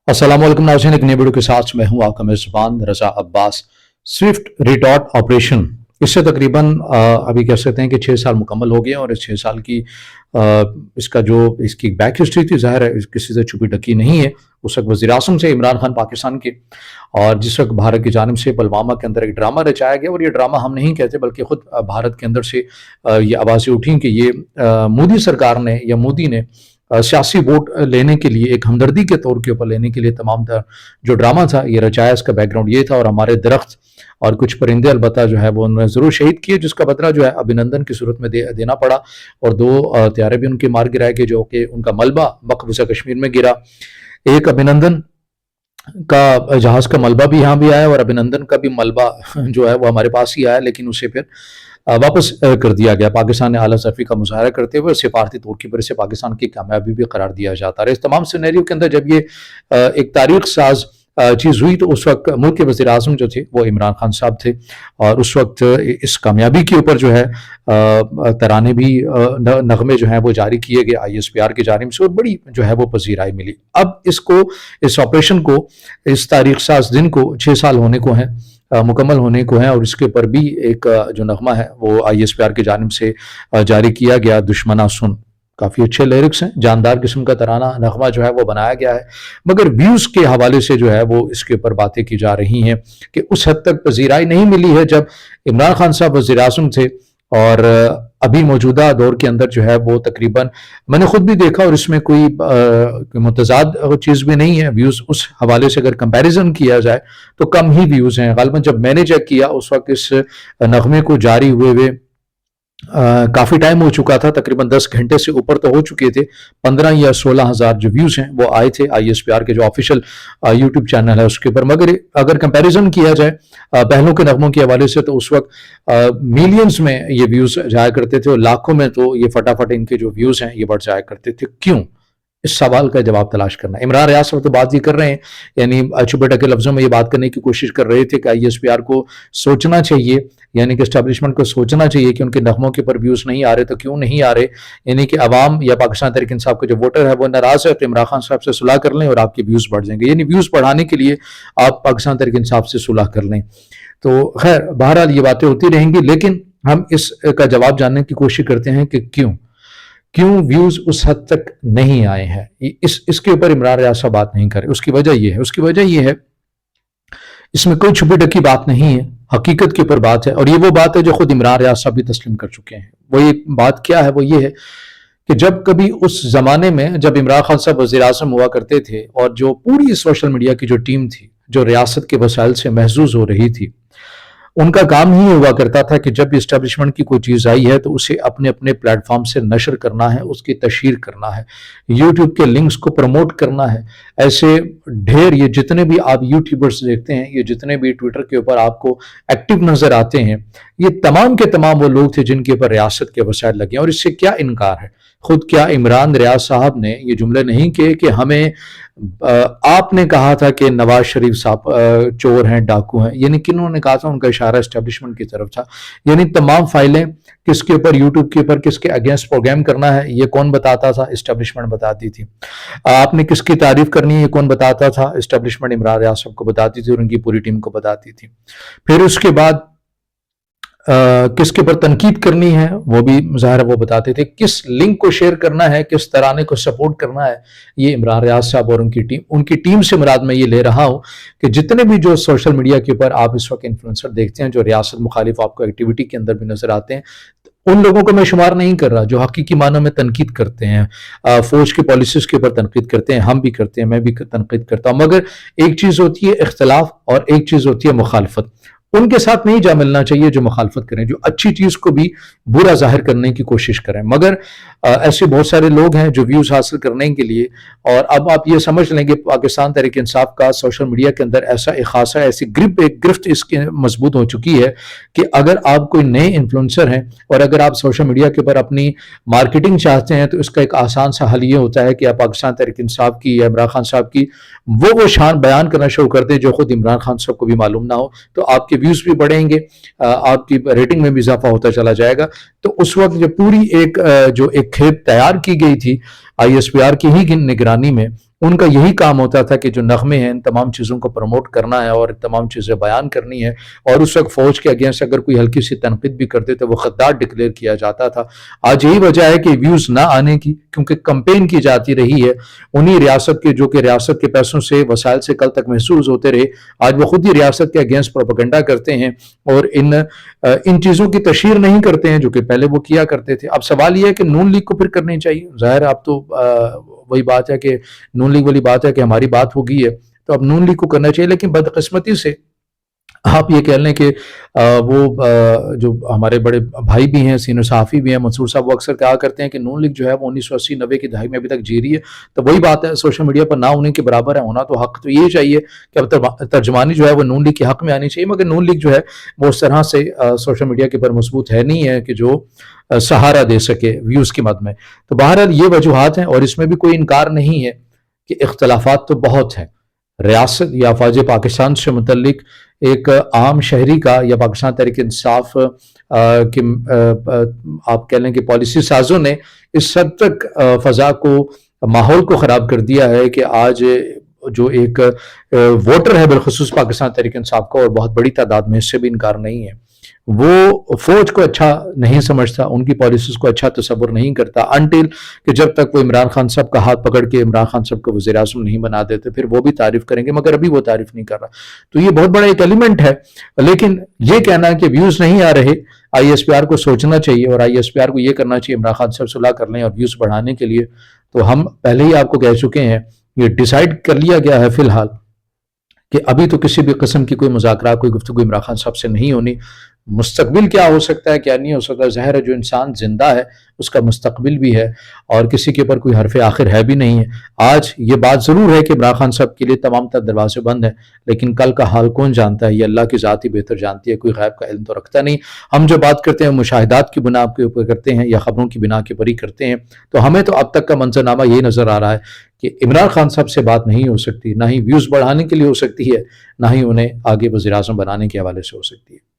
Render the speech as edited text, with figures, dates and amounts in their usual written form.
अस्सलाम वालेकुम नाज़रीन, एक नई वीडियो के साथ मैं हूं आपका मेज़बान रज़ा अब्बास। स्विफ्ट रिटॉर्ट ऑपरेशन, इससे तकरीबन अभी कह सकते हैं कि 6 साल मुकम्मल हो गए और इस 6 साल की इसका जो इसकी बैक हिस्ट्री थी, ज़ाहिर है किसी से छुपी ढकी नहीं है। उस वक्त वज़ीर आज़म से इमरान खान पाकिस्तान के, और जिस वक्त भारत की जानिब से पुलवामा के अंदर एक ड्रामा रचाया गया, और ये ड्रामा हम नहीं कहते बल्कि ख़ुद भारत के अंदर से ये आवाज़ें उठी कि ये मोदी सरकार ने या मोदी ने सियासी वोट लेने के लिए, एक हमदर्दी के तौर के ऊपर लेने के लिए तमाम जो ड्रामा था ये रचाया। इसका बैकग्राउंड ये था, और हमारे दरख्त और कुछ परिंदे अलबत्ता जो है वो उन्होंने ज़रूर शहीद किए, जिसका बदला जो है अभिनंदन की सूरत में देना पड़ा। और 2 त्यारे भी उनके मार गिराए गए, जो कि उनका मलबा मकबूजा कश्मीर में गिरा। एक अभिनंदन का जहाज़ का मलबा भी यहाँ भी आया, और अभिनंदन का भी मलबा जो है वो हमारे पास ही आया, लेकिन उसे फिर वापस कर दिया गया। पाकिस्तान ने आला ज़फ़ी का मुज़ाहरा करते हुए सिफारती तौर की वजह से पाकिस्तान की कामयाबी भी करार दिया जाता है। इस तमाम सिनेरियो के अंदर जब ये एक तारीख साज चीज़ हुई, तो उस वक्त मुल्क के वज़ीर आज़म जो थे वो इमरान खान साहब थे, और उस वक्त इस कामयाबी के ऊपर जो है तराने भी नगमे जो हैं वो जारी किए गए ISPR की जानिब से, और बड़ी जो है वो पजीराई मिली। अब इस ऑपरेशन को, इस तारीख साज दिन को 6 साल होने को हैं, मुकम्मल होने को हैं, और इसके ऊपर भी एक जो नगमा है वो ISPR की जानिब से जारी किया गया, दुश्मना सुन। काफ़ी अच्छे लिरिक्स हैं, जानदार किस्म का तराना नगमा जो है वो बनाया गया है, मगर व्यूज़ के हवाले से जो है वो इसके ऊपर बातें की जा रही हैं कि उस हद तक पजीराई नहीं मिली है जब इमरान खान साहब वज़ीर आज़म थे। और अभी मौजूदा दौर के अंदर जो है वो तकरीबन मैंने खुद भी देखा, और इसमें कोई मुतज़ाद चीज़ भी नहीं है। व्यूज़ उस हवाले से अगर कंपैरिजन किया जाए तो कम ही व्यूज़ हैं। ग़ालिबन जब मैंने चेक किया उस वक्त इस नगमे को जारी हुए काफ़ी टाइम हो चुका था, तकरीबन 10 घंटे से ऊपर तो हो चुके थे। 15 या 16 हज़ार जो व्यूज़ हैं वो आए थे ISPR के जो ऑफिशियल यूट्यूब चैनल है उसके ऊपर। मगर अगर कंपैरिजन किया जाए पहलों के नगमों के हवाले से, तो उस वक्त मिलियंस में ये व्यूज़ जाया करते थे, और लाखों में तो ये फटाफट इनके जो व्यूज़ हैं ये बढ़ जाया करते थे। क्यों? इस सवाल का जवाब तलाश करना। इमरान रियाज साहब तो बात ही कर रहे हैं, यानी छुपे ढके लफ्ज़ों में ये बात करने की कोशिश कर रहे थे कि ISPR को सोचना चाहिए, यानी कि एस्टेब्लिशमेंट को सोचना चाहिए कि उनके नगमों के ऊपर व्यूज़ नहीं आ रहे तो क्यों नहीं आ रहे, यानी कि अवाम या पाकिस्तान तहरीक इंसाफ के जो वोटर है वो नाराज़ है, तो इमरान खान साहब से सुलह कर लें और आपके व्यूज़ बढ़ जाएंगे। यानी व्यूज़ बढ़ाने के लिए आप पाकिस्तान तहरीक इंसाफ से सुलह कर लें। तो खैर बहरहाल ये बातें होती रहेंगी, लेकिन हम इसका जवाब जानने की कोशिश करते हैं कि क्यों व्यूज़ उस हद तक नहीं आए हैं। इसके ऊपर इमरान रियाज साहब बात नहीं कर रहे। उसकी वजह ये है, इसमें कोई छुपी ढकी बात नहीं है, हकीकत के ऊपर बात है, और ये वो बात है जो खुद इमरान रियाज साहब भी तस्लीम कर चुके हैं। वो ये बात क्या है? वो ये है कि जब कभी उस ज़माने में जब इमरान खान साहब वज़ीर आज़म हुआ करते थे, और जो पूरी सोशल मीडिया की जो टीम थी, जो रियासत के वसाइल से महजूज हो रही थी, उनका काम ही हुआ करता था कि जब इस्टेब्लिशमेंट की कोई चीज़ आई है तो उसे अपने अपने प्लेटफॉर्म से नशर करना है, उसकी तशहीर करना है, यूट्यूब के लिंक्स को प्रमोट करना है। ऐसे ढेर, ये जितने भी आप यूट्यूबर्स देखते हैं, ये जितने भी ट्विटर के ऊपर आपको एक्टिव नज़र आते हैं, ये तमाम के तमाम वो लोग थे जिनके ऊपर रियासत के वसाइल लगे। और इससे क्या इनकार है? खुद क्या इमरान रियाज साहब ने ये जुमले नहीं किए कि हमें आपने कहा था कि नवाज शरीफ साहब चोर हैं, डाकू हैं, यानी किन्होंने कहा था? उनका इशारा एस्टेब्लिशमेंट की तरफ था। यानी तमाम फाइलें किसके ऊपर, यूट्यूब के ऊपर किसके अगेंस्ट प्रोग्राम करना है, ये कौन बताता था? एस्टेब्लिशमेंट बताती थी। आपने किसकी तारीफ करनी है, ये कौन बताता था? एस्टेब्लिशमेंट इमरान रियाज साहब को बताती थी और उनकी पूरी टीम को बताती थी। फिर उसके बाद किसके पर तनकीद करनी है वो भी ज़ाहिर वो बताते थे। किस लिंक को शेयर करना है, किस तराने को सपोर्ट करना है, ये इमरान रियाज साहब और उनकी टीम से मुराद मैं ये ले रहा हूँ कि जितने भी जो सोशल मीडिया के ऊपर आप इस वक्त इन्फ्लुएंसर देखते हैं, जो रियासत मुखालिफ आपको एक्टिविटी के अंदर भी नजर आते हैं, उन लोगों को मैं शुमार नहीं कर रहा जो हकीकी मानों में तनकीद करते हैं, फौज की पॉलिसीज के ऊपर तनकीद करते हैं, हम भी करते हैं, मैं भी तनकीद करता हूँ। मगर एक चीज़ होती है इख्तलाफ और एक चीज़ होती है मुखालफत। उनके साथ नहीं जा मिलना चाहिए जो मुखालफत करें, जो अच्छी चीज़ को भी बुरा जाहिर करने की कोशिश करें। मगर ऐसे बहुत सारे लोग हैं जो व्यूज़ हासिल करने के लिए, और अब आप ये समझ लेंगे पाकिस्तान तहरीक इंसाफ का सोशल मीडिया के अंदर ऐसा एक खासा ऐसी गिरफ्त इसकी मजबूत हो चुकी है कि अगर आप कोई नए इन्फ्लुएंसर हैं और अगर आप सोशल मीडिया के ऊपर अपनी मार्केटिंग चाहते हैं, तो इसका एक आसान सा हल ये होता है कि आप पाकिस्तान तहरीक इंसाफ की या इमरान खान साहब की वो शान बयान करना शुरू कर दें जो खुद इमरान खान साहब को भी मालूम ना हो, तो आपके व्यूज़ भी बढ़ेंगे, आपकी रेटिंग में भी इजाफा होता चला जाएगा। तो उस वक्त जो पूरी एक खेप तैयार की गई थी ISPR की ही निगरानी में, ان کا یہی کام ہوتا تھا کہ جو نغمے ہیں ان تمام چیزوں کو پروموٹ کرنا ہے اور تمام چیزیں بیان کرنی ہے، اور اس وقت فوج کے اگینسٹ اگر کوئی ہلکی سی تنقید بھی کرتے تھے وہ غدار ڈکلیئر کیا جاتا تھا۔ آج یہی وجہ ہے کہ ویوز نہ آنے کی، کیونکہ کمپین کی جاتی رہی ہے انہی ریاست کے جو کہ ریاست کے پیسوں سے وسائل سے کل تک محسوس ہوتے رہے، آج وہ خود ہی ریاست کے اگینسٹ پروپیگنڈا کرتے ہیں اور ان چیزوں کی تشہیر نہیں کرتے ہیں جو کہ پہلے وہ کیا کرتے تھے۔ اب سوال یہ ہے کہ نون لیگ کو پھر کرنی چاہیے، ظاہر ہے اب تو وہی بات ہے کہ نون لیگ والی بات ہے کہ ہماری بات ہو گئی ہے تو اب نون لیگ کو کرنا چاہیے، لیکن بدقسمتی سے آپ یہ کہہ لیں کہ وہ جو ہمارے بڑے بھائی بھی ہیں، سینئر صحافی بھی ہیں، منصور صاحب، وہ اکثر کہا کرتے ہیں کہ نون لیگ جو ہے وہ 1980-90 کی دہائی میں ابھی تک جی رہی ہے۔ تو وہی بات ہے، سوشل میڈیا پر نہ ہونے کے برابر ہے، ہونا تو حق تو یہ چاہیے کہ اب ترجمانی جو ہے وہ نون لیگ کے حق میں آنی چاہیے، مگر نون لیگ جو ہے وہ اس طرح سے سوشل میڈیا کے پر مضبوط ہے نہیں ہے کہ جو سہارا دے سکے ویوز کی مد میں۔ تو بہرحال یہ وجوہات ہیں، اور اس میں بھی کوئی انکار نہیں ہے کہ اختلافات تو بہت ہیں۔ ریاست یا افواج پاکستان سے متعلق ایک عام شہری کا یا پاکستان تحریک انصاف کی آپ کہہ لیں کہ پالیسی سازوں نے اس حد تک فضا کو، ماحول کو خراب کر دیا ہے کہ آج جو ایک ووٹر ہے بالخصوص پاکستان تحریک انصاف کا، اور بہت بڑی تعداد میں، اس سے بھی انکار نہیں ہے، وہ فوج کو اچھا نہیں سمجھتا، ان کی پالیسیز کو اچھا تصور نہیں کرتا، انٹل کہ جب تک وہ عمران خان صاحب کا ہاتھ پکڑ کے عمران خان صاحب کو وزیر اعظم نہیں بنا دیتے، پھر وہ بھی تعریف کریں گے، مگر ابھی وہ تعریف نہیں کر رہا۔ تو یہ بہت بڑا ایک ایلیمنٹ ہے، لیکن یہ کہنا کہ ویوز نہیں آ رہے، آئی ایس پی آر کو سوچنا چاہیے، اور آئی ایس پی آر کو یہ کرنا چاہیے عمران خان صاحب صلح کر لیں اور ویوز بڑھانے کے لیے۔ تو ہم پہلے ہی آپ کو کہہ چکے ہیں، یہ ڈیسائیڈ کر لیا گیا ہے فی الحال کہ ابھی تو کسی بھی قسم کی کوئی مذاکرات، کوئی گفتگو عمران خان صاحب سے نہیں ہونی۔ مستقبل کیا ہو سکتا ہے، کیا نہیں ہو سکتا، ظاہر ہے جو انسان زندہ ہے اس کا مستقبل بھی ہے، اور کسی کے اوپر کوئی حرف آخر ہے بھی نہیں ہے۔ آج یہ بات ضرور ہے کہ عمران خان صاحب کے لیے تمام تر دروازے بند ہیں، لیکن کل کا حال کون جانتا ہے، یہ اللہ کی ذات ہی بہتر جانتی ہے، کوئی غیب کا علم تو رکھتا نہیں۔ ہم جو بات کرتے ہیں مشاہدات کی بنا کے اوپر کرتے ہیں یا خبروں کی بنا کے اوپر ہی کرتے ہیں، تو ہمیں تو اب تک کا منظرنامہ یہ نظر آ رہا ہے کہ عمران خان صاحب سے بات نہیں ہو سکتی، نہ ہی ویوز بڑھانے کے لیے ہو سکتی ہے، نہ ہی انہیں آگے وزیر اعظم بنانے کے حوالے سے ہو سکتی ہے۔